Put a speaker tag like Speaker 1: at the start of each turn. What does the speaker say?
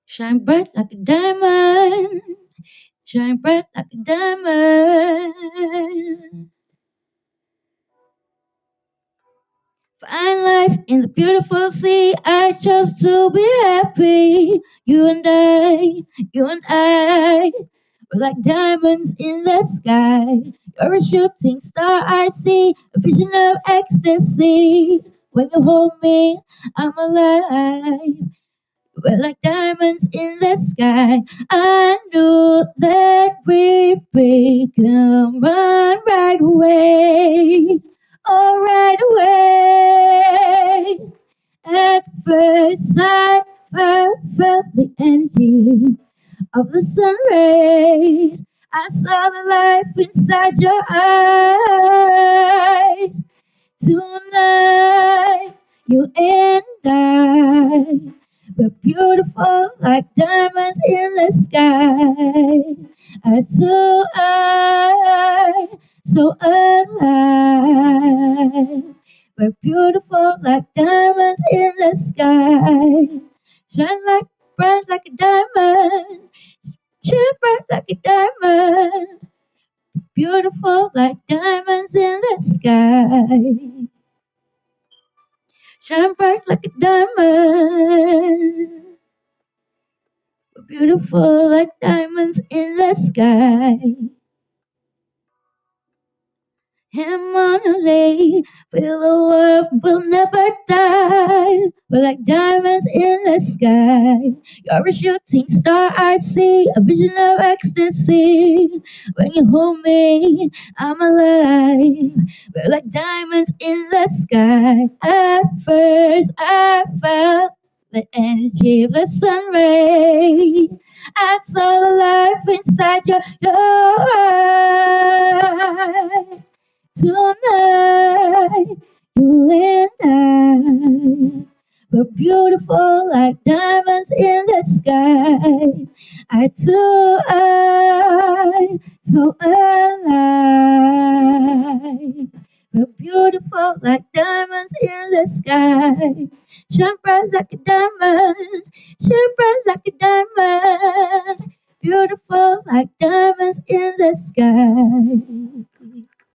Speaker 1: Shine bright like a diamond, shine bright like a diamond. Find life in the beautiful sea. I chose to be happy. You and I, we're like diamonds in the sky. You're a shooting star, I see a vision of ecstasy. When you hold me, I'm alive. We're like diamonds in the sky. I knew that we'd become one right away. Oh, right away. At first sight, I felt the energy of the sun rays. I saw the life inside your eyes. Tonight, you and I, we're beautiful like diamonds in the sky. Eye to eye, so alive. We're beautiful like diamonds in the sky. Shine like bright like a diamond. Shine bright like a diamond. Beautiful like diamonds in the sky. Shine bright like a diamond. Beautiful like diamonds in the sky. Emily, feel the world will never die. We're like diamonds in the sky. You're a shooting star, I see a vision of ecstasy. When you hold me, I'm alive. We're like diamonds in the sky. At first, I felt the energy of the sun ray. I saw the life inside your eyes. Tonight, you and I were beautiful like diamonds in the sky. Eye to eye, so alive. We're beautiful like diamonds in the sky. Shine bright like a diamond, shine bright like a diamond. Beautiful like diamonds in the sky.